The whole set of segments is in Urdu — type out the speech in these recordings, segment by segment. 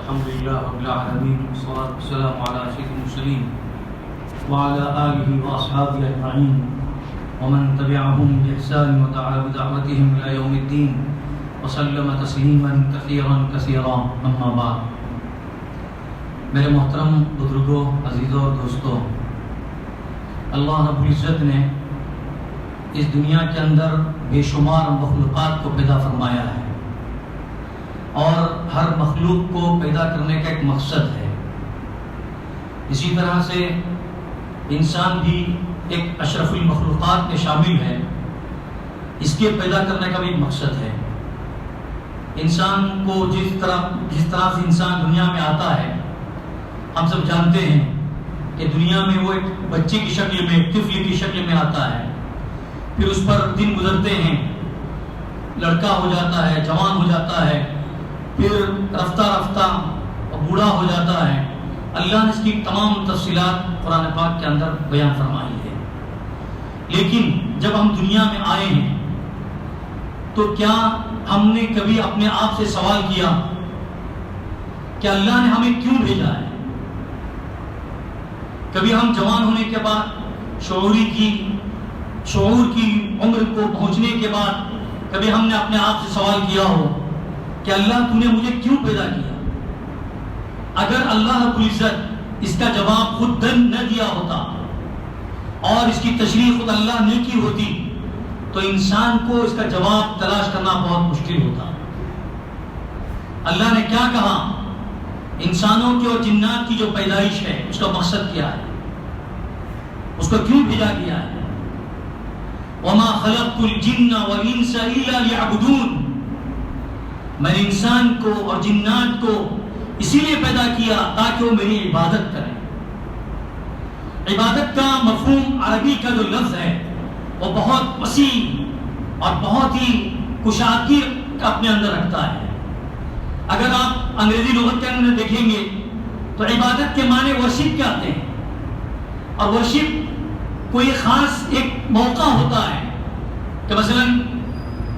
الحمد لله رب العالمين والصلاة والسلام على أشرف المرسلين وعلى آله وأصحابه أجمعين ومن تبعهم بإحسان ودعا بدعوتهم إلى يوم الدين وسلم تسليما كثيرا كثيرا أما بعد. میرے محترم بزرگوں، عزیزوں اور دوستوں، اللہ رب العزت نے اس دنیا کے اندر بے شمار مخلوقات کو پیدا فرمایا ہے، اور ہر مخلوق کو پیدا کرنے کا ایک مقصد ہے. اسی طرح سے انسان بھی ایک اشرف المخلوقات میں شامل ہے، اس کے پیدا کرنے کا بھی ایک مقصد ہے. انسان کو جس طرح سے انسان دنیا میں آتا ہے، ہم سب جانتے ہیں کہ دنیا میں وہ ایک بچے کی شکل میں، ایک طفل کی شکل میں آتا ہے، پھر اس پر دن گزرتے ہیں، لڑکا ہو جاتا ہے، جوان ہو جاتا ہے، پھر رفتہ رفتہ بوڑھا ہو جاتا ہے. اللہ نے اس کی تمام تفصیلات قرآن پاک کے اندر بیان فرمائی ہے. لیکن جب ہم دنیا میں آئے ہیں تو کیا ہم نے کبھی اپنے آپ سے سوال کیا کہ اللہ نے ہمیں کیوں بھیجا ہے؟ کبھی ہم جوان ہونے کے بعد شعور کی عمر کو پہنچنے کے بعد کبھی ہم نے اپنے آپ سے سوال کیا ہو کہ اللہ تو نے مجھے کیوں پیدا کیا؟ اگر اللہ رب العزت اس کا جواب خود نہ دیا ہوتا اور اس کی تشریح خود اللہ نے کی ہوتی تو انسان کو اس کا جواب تلاش کرنا بہت مشکل ہوتا. اللہ نے کیا کہا؟ انسانوں کی اور جنات کی جو پیدائش ہے اس کا مقصد کیا ہے، اس کو کیوں بھیجا گیا ہے؟ وَمَا خَلَقْتُ الْجِنَّ وَالْإِنسَ إِلَّا لِيَعْبُدُونَ. میں نے انسان کو اور جنات کو اسی لیے پیدا کیا تاکہ وہ میری عبادت کریں. عبادت کا مفہوم عربی کا جو لفظ ہے وہ بہت وسیع اور بہت ہی کشادگی اپنے اندر رکھتا ہے. اگر آپ انگریزی لغت کے اندر دیکھیں گے تو عبادت کے معنی ورشپ کے آتے ہیں، اور ورشپ کوئی خاص ایک موقع ہوتا ہے کہ مثلا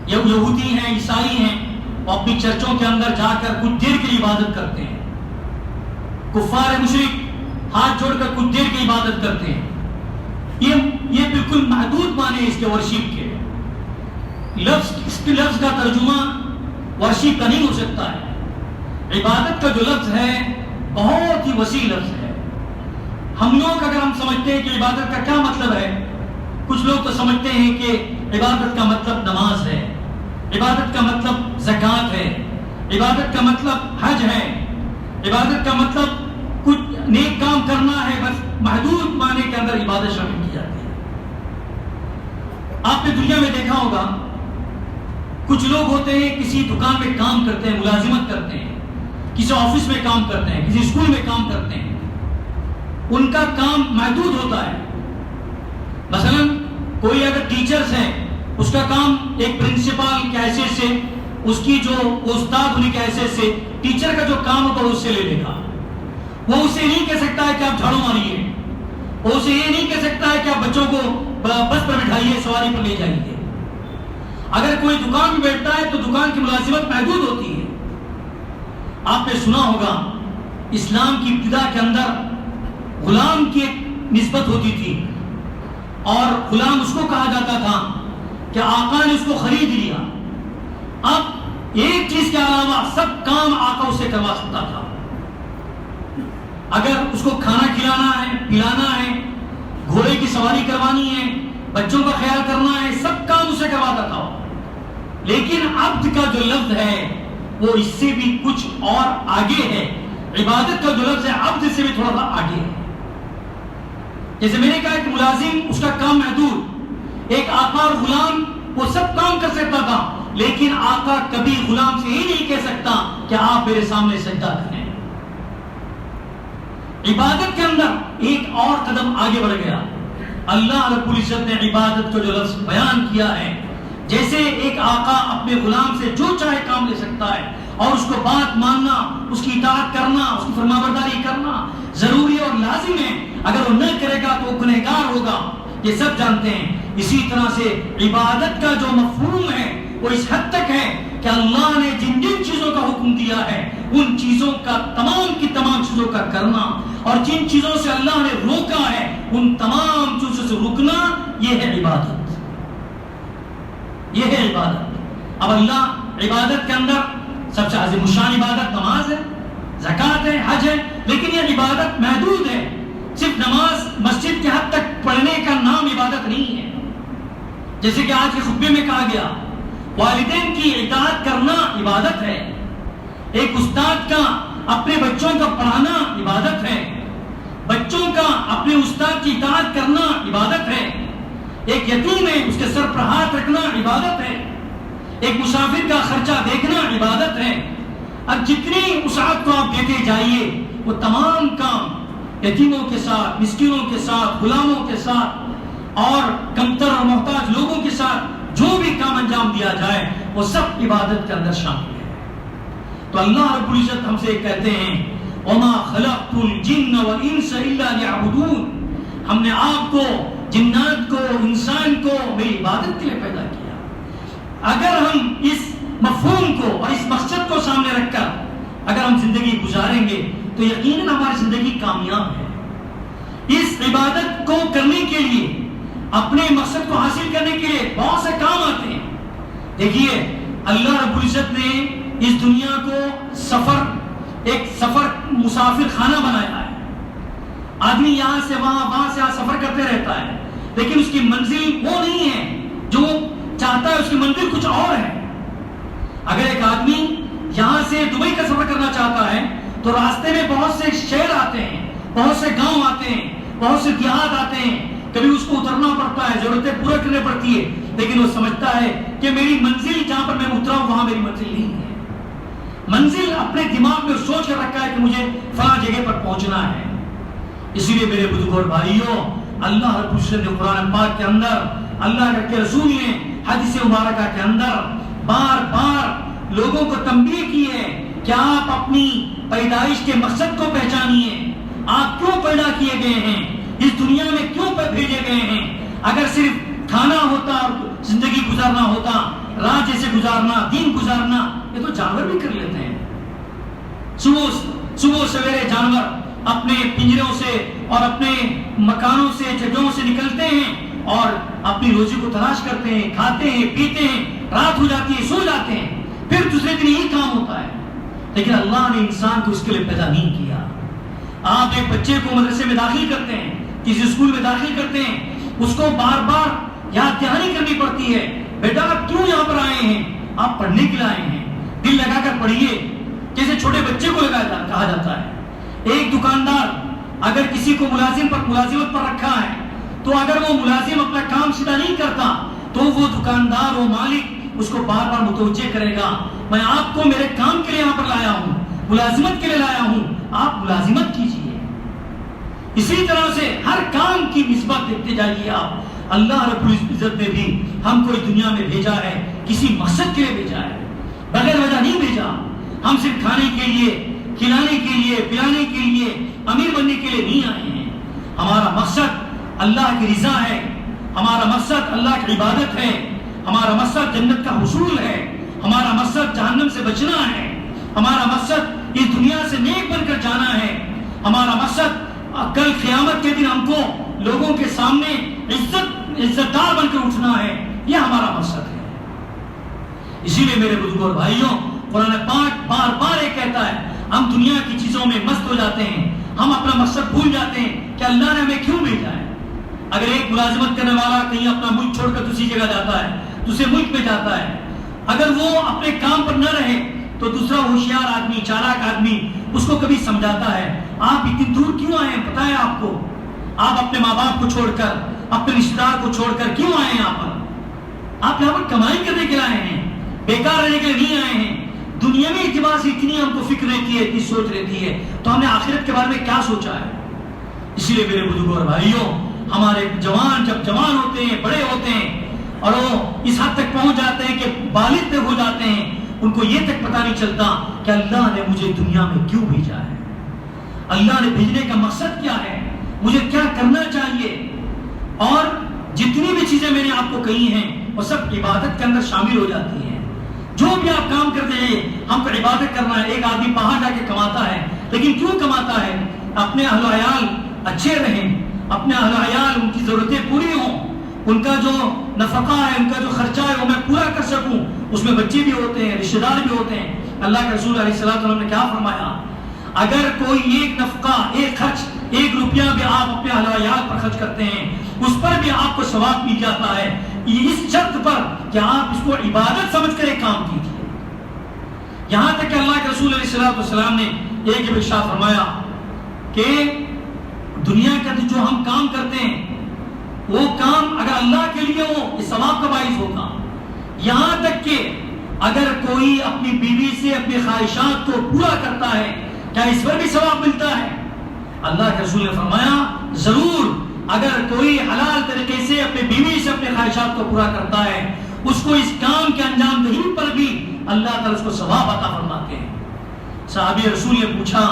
یہودی ہیں، عیسائی ہیں، وہ اپنی چرچوں کے اندر جا کر کچھ دیر کی عبادت کرتے ہیں. کفار مشرک ہاتھ جوڑ کر کچھ دیر کی عبادت کرتے ہیں. یہ بالکل محدود معنی ہے اس کے ورشپ کے. اس کے لفظ کا ترجمہ ورشپ کا نہیں ہو سکتا ہے. عبادت کا جو لفظ ہے بہت ہی وسیع لفظ ہے. ہم لوگ اگر ہم سمجھتے ہیں کہ عبادت کا کیا مطلب ہے، کچھ لوگ تو سمجھتے ہیں کہ عبادت کا مطلب نماز ہے، عبادت کا مطلب زکوٰۃ ہے، عبادت کا مطلب حج ہے، عبادت کا مطلب کچھ نیک کام کرنا ہے. بس محدود معنی کے اندر عبادت شامل کی جاتی ہے. آپ نے دنیا میں دیکھا ہوگا کچھ لوگ ہوتے ہیں کسی دکان میں کام کرتے ہیں، ملازمت کرتے ہیں، کسی آفس میں کام کرتے ہیں، کسی اسکول میں کام کرتے ہیں. ان کا کام محدود ہوتا ہے. مثلا کوئی اگر ٹیچرز ہیں، اس کا کام ایک پرنسپل کی حیثیت سے، اس کی جو استاد ہونے کی حیثیت سے ٹیچر کا جو کام ہوگا اس سے لے لے گا. وہ اسے نہیں کہہ سکتا ہے کہ آپ جھاڑو ماریے، وہ اسے یہ نہیں کہہ سکتا ہے کہ آپ بچوں کو بس پر بٹھائیے، سواری پر لے جائیے. اگر کوئی دکان میں بیٹھتا ہے تو دکان کی ملازمت محدود ہوتی ہے. آپ نے سنا ہوگا اسلام کی ابتدا کے اندر غلام کی ایک نسبت ہوتی تھی، اور غلام اس کو کہا جاتا تھا کہ آقا نے اس کو خرید لیا. اب ایک چیز کے علاوہ سب کام آقا اسے کروا سکتا تھا. اگر اس کو کھانا کھلانا ہے، پلانا ہے، گھوڑے کی سواری کروانی ہے، بچوں کا خیال کرنا ہے، سب کام اسے کرواتا تھا. لیکن عبد کا جو لفظ ہے وہ اس سے بھی کچھ اور آگے ہے. عبادت کا جو لفظ ہے عبد سے بھی تھوڑا سا آگے ہے. جیسے میں نے کہا کہ ملازم اس کا کام محدود، ایک آقا اور غلام وہ سب کام کر سکتا تھا، لیکن آقا کبھی غلام سے یہ نہیں کہہ سکتا کہ آپ میرے سامنے سجدہ کریں. عبادت کے اندر ایک اور قدم آگے بڑھ گیا. اللہ رب العزت نے عبادت کو جو لفظ بیان کیا ہے، جیسے ایک آقا اپنے غلام سے جو چاہے کام لے سکتا ہے، اور اس کو بات ماننا، اس کی اطاعت کرنا، اس کی فرمانبرداری کرنا ضروری اور لازم ہے. اگر وہ نہ کرے گا تو وہ گنہگار ہوگا، یہ سب جانتے ہیں. اسی طرح سے عبادت کا جو مفہوم ہے وہ اس حد تک ہے کہ اللہ نے جن جن چیزوں کا حکم دیا ہے ان چیزوں کا تمام کی تمام چیزوں کا کرنا، اور جن چیزوں سے اللہ نے روکا ہے ان تمام چیزوں سے رکنا، یہ ہے عبادت، یہ ہے عبادت۔ اب اللہ عبادت کے اندر سب سے عظیم الشان عبادت نماز ہے، زکوٰۃ ہے، حج ہے، لیکن یہ عبادت محدود ہے۔ صرف نماز مسجد کے حد تک پڑھنے کا نام عبادت نہیں ہے۔ جیسے کہ آج کے خطبے میں کہا گیا، والدین کی اطاعت کرنا عبادت ہے، ایک استاد کا اپنے بچوں کا پڑھانا عبادت ہے، بچوں کا اپنے استاد کی اطاعت کرنا عبادت ہے، ایک یتیم ہے اس کے سر پر ہاتھ رکھنا عبادت ہے، ایک مسافر کا خرچہ دیکھنا عبادت ہے۔ اب جتنی وسعت کو آپ دیتے جائیے وہ تمام کام یتیموں کے ساتھ، مسکینوں کے ساتھ، غلاموں کے ساتھ اور کمتر اور محتاج لوگوں کے ساتھ جو بھی کام انجام دیا جائے وہ سب عبادت کے اندر شامل ہے۔ تو اللہ رب العزت ہم سے کہتے ہیں وَمَا خَلَقْتُ الْجِنَّ وَالْإِنسَ إِلَّا لِيَعْبُدُونَ، ہم نے آپ کو، جنات کو، انسان کو میری عبادت کے لیے پیدا کیا۔ اگر ہم اس مفہوم کو اور اس مقصد کو سامنے رکھ کر اگر ہم زندگی گزاریں گے تو یقیناً ہماری زندگی کامیاب ہے۔ اس عبادت کو کرنے کے لیے، اپنے مقصد کو حاصل کرنے کے لیے بہت سے کام آتے ہیں۔ دیکھیے اللہ رب العزت نے اس دنیا کو ایک سفر مسافر خانہ بنایا ہے۔ آدمی یہاں سے وہاں، وہاں سے یہاں سفر کرتے رہتا ہے، لیکن اس کی منزل وہ نہیں ہے جو چاہتا ہے، اس کی منزل کچھ اور ہے۔ اگر ایک آدمی یہاں سے دبئی کا سفر کرنا چاہتا ہے تو راستے میں بہت سے شہر آتے ہیں، بہت سے گاؤں آتے ہیں، بہت سے دیہات آتے ہیں، کبھی اس کو اترنا پڑتا ہے، ضرورتیں پورا کرنے پڑتی ہے، لیکن وہ سمجھتا ہے کہ میری منزل جہاں پر میں اترا ہوں وہاں میری منزل نہیں ہے۔ منزل اپنے دماغ میں سوچ کر رکھا ہے کہ مجھے فلاں جگہ پر پہنچنا ہے۔ اسی لیے میرے بزرگوں اور بھائیوں، اللہ رب العزت نے قرآن پاک کے اندر، اللہ کے رسول نے حدیث مبارکہ کے اندر بار بار لوگوں کو تنبیہ کی ہے کہ آپ اپنی پیدائش کے مقصد کو پہچانیے، آپ کیوں پیدا کیے گئے ہیں، اس دنیا میں کیوں بھیجے گئے ہیں۔ اگر صرف کھانا ہوتا اور زندگی گزارنا ہوتا، رات جیسے گزارنا، دن گزارنا، یہ تو جانور بھی کر لیتے ہیں۔ صبح سویرے جانور اپنے پنجروں سے اور اپنے مکانوں سے، جگہوں سے نکلتے ہیں اور اپنی روزی کو تلاش کرتے ہیں، کھاتے ہیں، پیتے ہیں، رات ہو جاتی ہے، سو جاتے ہیں، پھر دوسرے دن یہی کام ہوتا ہے۔ لیکن اللہ نے انسان کو اس کے لیے پیدا نہیں کیا۔ آپ ایک بچے کو مدرسے میں داخل کرتے ہیں، کسی اسکول میں داخل کرتے ہیں، اس کو بار بار یاد دہانی کرنی پڑتی ہے، بیٹا آپ کیوں یہاں پر آئے ہیں؟ آپ پڑھنے کے لیے آئے ہیں، دل لگا کر پڑھیے، جیسے چھوٹے بچے کو کہا جاتا ہے۔ ایک دکاندار اگر کسی کو ملازمت پر رکھا ہے تو اگر وہ ملازم اپنا کام سیدھا نہیں کرتا تو وہ دکاندار، وہ مالک اس کو بار بار متوجہ کرے گا، میں آپ کو میرے کام کے لیے یہاں پر لایا ہوں، ملازمت کے لیے لایا ہوں، آپ ملازمت کیجیے۔ اسی طرح سے ہر کام کی نسبت دیکھتے جائیے آپ۔ اللہ رب العزت نے بھی ہم کو اس دنیا میں بھیجا ہے، کسی مقصد کے لیے بھیجا ہے، بغیر وجہ نہیں بھیجا۔ ہم صرف کھانے کے لیے، کھلانے کے لیے، پلانے کے لیے، امیر بننے کے لیے نہیں آئے ہیں۔ ہمارا مقصد اللہ کی رضا ہے، ہمارا مقصد اللہ کی عبادت ہے، ہمارا مقصد جنت کا حصول ہے، ہمارا مقصد جہنم سے بچنا ہے، ہمارا مقصد اس دنیا سے نیک بن کر جانا ہے، ہمارا مقصد کل قیامت کے دن ہم کو لوگوں کے سامنے عزت دار بن کر اٹھنا ہے، یہ ہمارا مقصد ہے۔ اسی لیے میرے بزرگوں اور بھائیوں، قرآن پاک بار بار یہ کہتا ہے ہم دنیا کی چیزوں میں مست ہو جاتے ہیں، ہم اپنا مقصد بھول جاتے ہیں کہ اللہ نے ہمیں کیوں بھیجا ہے۔ اگر ایک ملازمت کرنے والا کہیں اپنا ملک چھوڑ کر دوسری جگہ جاتا ہے، دوسرے ملک میں جاتا ہے، اگر وہ اپنے کام پر نہ رہے تو دوسرا ہوشیار آدمی، چالاک آدمی اس کو کبھی سمجھاتا ہے آپ اتنی دور کیوں آئے ہیں، پتہ ہے آپ کو، آپ اپنے ماں باپ کو چھوڑ کر، اپنے رشتہ دار کو چھوڑ کر کیوں آئے ہیں یہاں پر؟ آپ یہاں پر کمائی کرنے کے لیے آئے ہیں، بیکار رہنے کے لیے نہیں آئے ہیں۔ دنیا میں اعتبار سے اتنی ہم کو فکر رہتی ہے، اتنی سوچ رہتی ہے، تو ہم نے آخرت کے بارے میں کیا سوچا ہے؟ اسی لیے میرے بزرگوں اور بھائیوں، ہمارے جوان جب جوان ہوتے ہیں، بڑے ہوتے ہیں اور وہ اس حد تک پہنچ جاتے ہیں کہ بالغ تک ہو جاتے ہیں، ان کو یہ تک پتہ نہیں چلتا کہ اللہ نے مجھے دنیا میں کیوں بھیجا ہے، اللہ نے بھیجنے کا مقصد کیا ہے، مجھے کیا کرنا چاہیے۔ اور جتنی بھی چیزیں میں نے آپ کو کہی ہیں وہ سب عبادت کے اندر شامل ہو جاتی ہیں۔ جو بھی آپ کام کرتے ہیں ہم کو عبادت کرنا ہے. ایک آدمی باہر جا کے کماتا ہے, لیکن کیوں کماتا ہے؟ اپنے اہل و عیال اچھے رہیں, اپنے اہل و عیال ان کی ضرورتیں پوری ہوں, ان کا جو نفقہ ہے, ان کا جو خرچہ ہے وہ میں پورا کر سکوں. اس میں بچے بھی ہوتے ہیں, رشتہ دار بھی ہوتے ہیں. اللہ کے رسول علیہ الصلوۃ والسلام نے کیا فرمایا؟ اگر کوئی ایک نفقہ, ایک خرچ, 1 روپیہ بھی آپ اپنے اہل و عیال پر خرچ کرتے ہیں, اس پر بھی آپ کو ثواب مل جاتا ہے, اس شرط پر کہ آپ اس کو عبادت سمجھ کر ایک کام کیجیے. یہاں تک کہ اللہ کے رسول علیہ الصلوۃ والسلام نے ایک ارشاد فرمایا کہ دنیا کا جو ہم کام کرتے ہیں وہ کام اگر اللہ کے لیے ہو یہ ثواب کا باعث ہوگا. یہاں تک کہ اگر کوئی اپنی بیوی سے اپنی خواہشات کو پورا کرتا ہے کیا اس پر بھی ثواب ملتا ہے؟ اللہ کے رسول نے فرمایا ضرور, اگر کوئی حلال طریقے سے اپنی بیوی سے اپنے خواہشات کو پورا کرتا ہے اس کو اس کام کے انجام دہی پر بھی اللہ تعالیٰ اس کو ثواب عطا فرماتے ہیں. صحابی رسول نے پوچھا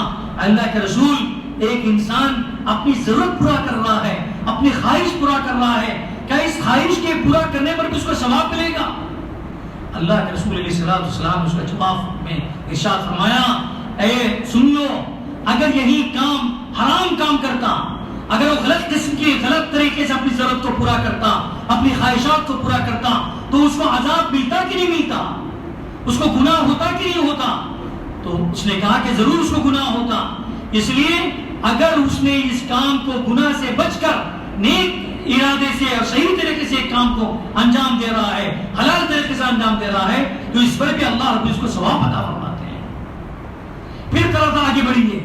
اللہ کے رسول, ایک انسان اپنی ضرورت پورا کر رہا ہے, اپنی خواہش پورا کر رہا ہے, کیا اس خواہش کے پورا کرنے پر بھی اس کو ثواب ملے گا؟ اللہ کے رسول علیہ السلام نے اس کا جواب میں ارشاد فرمایا, اے سن لو, اگر یہی کام حرام کام کرتا, اگر وہ غلط قسم کی غلط طریقے سے اپنی ضرورت کو پورا کرتا, اپنی خواہشات کو پورا کرتا, تو اس کو عذاب ملتا کہ نہیں ملتا, اس کو گناہ ہوتا کہ نہیں ہوتا؟ تو اس نے کہا کہ ضرور اس کو گناہ ہوتا. اس لیے اگر اس نے اس کام کو گناہ سے بچ کر نیک ارادے سے اور صحیح طریقے سے ایک کام کو انجام دے رہا ہے, حلال طریقے سے انجام دے رہا ہے, تو اس پر بھی اللہ رب اس کو ثواب عطا فرماتے ہیں. پھر طرح آگے بڑھیے,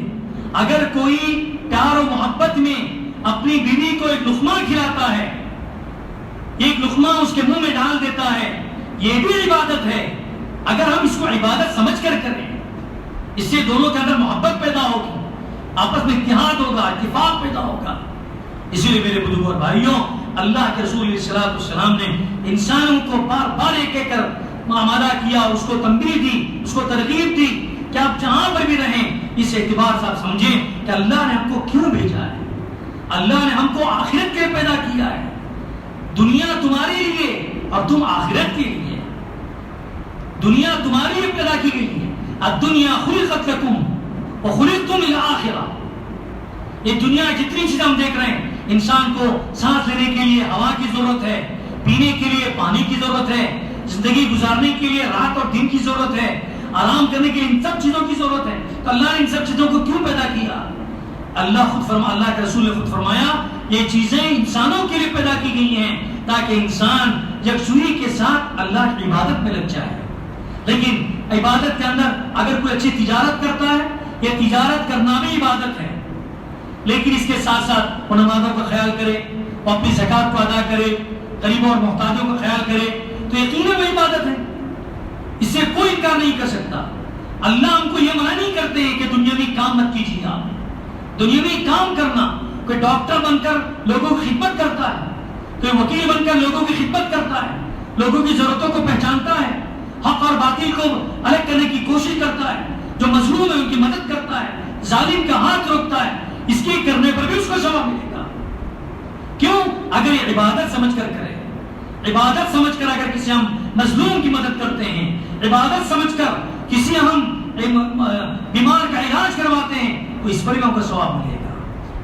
اگر کوئی پیار و محبت میں اپنی بیوی کو ایک لقمہ کھلاتا ہے, ایک لقمہ اس کے منہ میں ڈال دیتا ہے, یہ بھی عبادت ہے. اگر ہم اس کو عبادت سمجھ کر کریں, اس سے دونوں کے اندر محبت پیدا ہوگی, آپس میں اتحاد ہوگا, اتفاق پیدا ہوگا. اسی لیے میرے بزرگوں اور بھائیوں, اللہ کے رسول علیہ الصلوۃ والسلام نے انسانوں کو بار بار ایک ایک کر معاملہ کیا, اس کو تنبیہ دی, اس کو ترغیب دی کہ آپ جہاں پر بھی رہیں اس اعتبار سے آپ سمجھیں کہ اللہ نے ہم کو کیوں بھیجا ہے. اللہ نے ہم کو آخرت کے پیدا کیا ہے. دنیا تمہارے لیے اور تم آخرت کے لیے. دنیا تمہارے لیے پیدا کی گئی ہے. الدنیا خلقت لکم وخلقتم للآخرہ. یہ دنیا جتنی چیزیں ہم دیکھ رہے ہیں, انسان کو سانس لینے کے لیے ہوا کی ضرورت ہے, پینے کے لیے پانی کی ضرورت ہے, زندگی گزارنے کے لیے رات اور دن کی ضرورت ہے, آرام کرنے کے لیے ان سب چیزوں کی ضرورت ہے. تو اللہ نے ان سب چیزوں کو کیوں پیدا کیا؟ اللہ کے رسول نے خود فرمایا یہ چیزیں انسانوں کے لیے پیدا کی گئی ہیں تاکہ انسان یکسوئی کے ساتھ اللہ کی عبادت میں لگ جائے. لیکن عبادت کے اندر اگر کوئی اچھی تجارت کرتا ہے, یہ تجارت کرنا بھی عبادت ہے, لیکن اس کے ساتھ ساتھ وہ نمازوں کا خیال کرے, وہ اپنی زکات کو ادا کرے, غریبوں اور محتاجوں کا خیال کرے, تو یقیناً وہ عبادت ہے. اس سے کوئی انکار نہیں کر سکتا. اللہ ہم کو یہ منع نہیں کرتے ہیں کہ دنیاوی کام مت کیجیے. آپ دنیاوی کام کرنا, کوئی ڈاکٹر بن کر لوگوں کی خدمت کرتا ہے, کوئی وکیل بن کر لوگوں کی خدمت کرتا ہے, لوگوں کی ضرورتوں کو پہچانتا ہے, حق اور باطل کو الگ کرنے کی کوشش کرتا ہے, جو مظلوم ہے ان کی مدد کرتا ہے, ظالم کا ہاتھ روکتا ہے, اس کے کرنے پر بھی اس کو ثواب ملے گا. کیوں؟ اگر یہ عبادت سمجھ کر کرے, عبادت سمجھ کر اگر کسی ہم مظلوم کی مدد کرتے ہیں, عبادت سمجھ کر کسی ہم بیمار کا علاج کرواتے ہیں, تو اس پر بھی ہم کو ثواب ملے گا.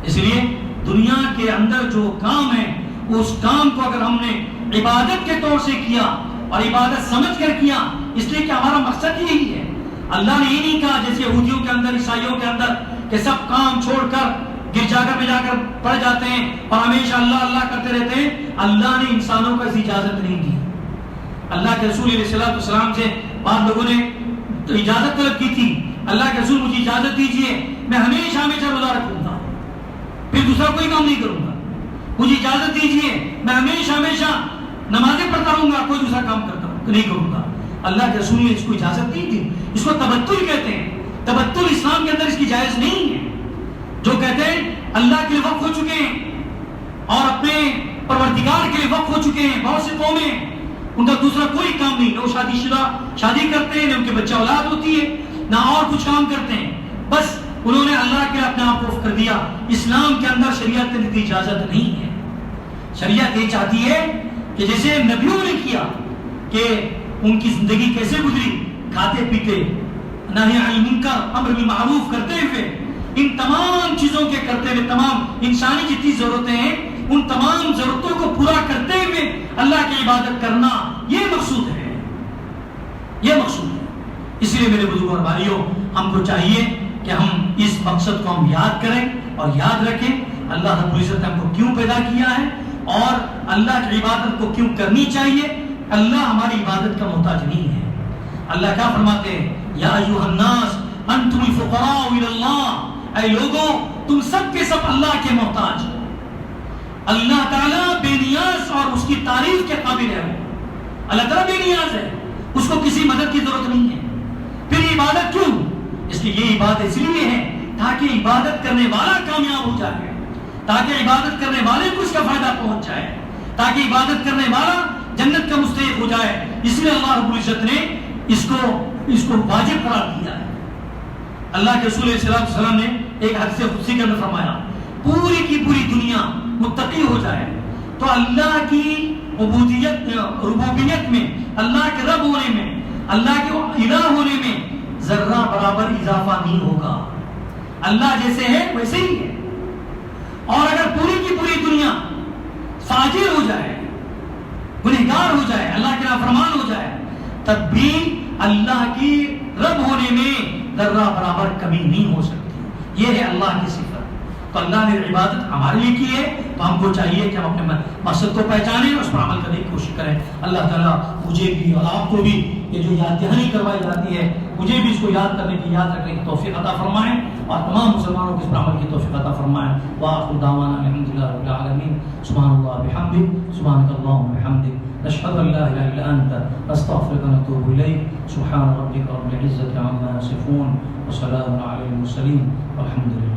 اس لیے دنیا کے اندر جو کام ہے اس کام کو اگر ہم نے عبادت کے طور سے کیا اور عبادت سمجھ کر کیا, اس لیے کہ ہمارا مقصد یہی ہے. اللہ نے یہ نہیں کہا جیسے یہودیوں کے اندر, عیسائیوں کے اندر کہ سب کام چھوڑ کر گرجاگھر میں جا کر پڑ جاتے ہیں اور ہمیشہ اللہ اللہ کرتے رہتے ہیں. اللہ نے انسانوں کو ایسی اجازت نہیں دی. اللہ کے رسول علیہ الصلوۃ والسلام سے بعض لوگوں نے تو اجازت طلب کی تھی, اللہ کے رسول مجھے اجازت دیجیے, میں ہمیشہ ہمیشہ روزہ رکھوں گا, پھر دوسرا کوئی کام نہیں کروں گا. مجھے اجازت دیجیے, میں ہمیشہ ہمیشہ نمازیں پڑھتا رہوں گا, کوئی دوسرا کام نہیں کروں گا. اللہ کے رسول نے اس کو اجازت نہیں دی. اس کو تبتل کہتے ہیں. تبتل اسلام کے اندر اس کی جائز نہیں ہے. جو کہتے ہیں اللہ کے لیے وقف ہو چکے ہیں اور اپنے پروردگار کے لیے وقف ہو چکے ہیں, بہت سے قومیں ان کا دوسرا کوئی کام نہیں, نہ وہ شادی شدہ شادی کرتے ہیں, نہ ان کے بچہ اولاد ہوتی ہے, نہ اور کچھ کام کرتے ہیں, بس انہوں نے اللہ کے لیے اپنے آپ کو وقف کر دیا. اسلام کے اندر شریعت کی اجازت نہیں ہے. شریعت یہ چاہتی ہے کہ جیسے نبیوں نے کیا کہ ان کی زندگی کیسے گزری، کھاتے پیتے، نہی عن المنکر، امر بالمعروف کرتے ہوئے، ان تمام چیزوں کے کرتے ہوئے، تمام انسانی جتنی ضرورتیں ہیں ان تمام ضرورتوں کو پورا کرتے ہوئے اللہ کی عبادت کرنا، یہ مقصود ہے، یہ مقصود ہے۔ اس لیے میرے بزرگوں اور بھائیوں، ہم کو چاہیے کہ ہم اس مقصد کو ہم یاد کریں اور یاد رکھیں اللہ رب العزت نے ہم کو کیوں پیدا کیا ہے اور اللہ کی عبادت کو کیوں کرنی چاہیے۔ اللہ ہماری عبادت کا محتاج نہیں ہے۔ اللہ کیا فرماتے ہیں، یا ایھا الناس انتم الفقراء الی اللہ، اے لوگوں تم سب کے سب اللہ کے محتاج ہو۔ اللہ تعالیٰ بے نیاز اور اس کی تعریف کے قابل ہے۔ وہ اللہ تعالیٰ بے نیاز ہے، اس کو کسی مدد کی ضرورت نہیں ہے۔ پھر عبادت کیوں؟ اس لیے یہ عبادت اس لیے ہے تاکہ عبادت کرنے والا کامیاب ہو جائے، تاکہ عبادت کرنے والے کو اس کا فائدہ پہنچ جائے، تاکہ عبادت کرنے والا جنت کا مستحق ہو جائے۔ اس لیے اللہ رب العزت نے اس کو واجب قرار دیا ہے۔ اللہ کے رسول صلی اللہ علیہ وسلم نے ایک حدیث قدسی کے اندر فرمایا، پوری کی پوری دنیا متقی ہو جائے تو اللہ کی ربوبیت میں، اللہ کے رب ہونے میں، اللہ کے الہ ہونے میں ذرہ برابر اضافہ نہیں ہوگا۔ اللہ جیسے ہے ویسے ہی ہے۔ اور اگر پوری کی پوری دنیا فاجر ہو جائے، گنہگار ہو جائے، اللہ کے نافرمان ہو جائے، تب بھی اللہ کی رب ہونے میں ذرہ برابر کمی نہیں ہو سکتی۔ یہ ہے اللہ کی صفت۔ تو اللہ نے عبادت ہمارے لیے کی ہے، تو ہم کو چاہیے کہ ہم اپنے مقصد کو پہچانیں، اس پر عمل کرنے کی کوشش کریں۔ اللہ تعالیٰ مجھے بھی اور آپ کو بھی یہ جو یاد دہانی کروائی جاتی ہے، مجھے بھی اس کو یاد کرنے کی، یاد رکھنے کی توفیق عطا فرمائیں، اور تمام مسلمانوں کو اس پر عمل کی توفیق عطا فرمائیں۔ وآخر دعوانا الحمدللہ رب العالمین۔ سبحان اللہ بحمدہ، سبحانک اللہم بحمدک، نشہد ان لا الہ الا انت، نستغفرک ونتوب الیک۔ سبحان ربک رب العزۃ عما یصفون، وسلام علی المرسلین، والحمد للہ۔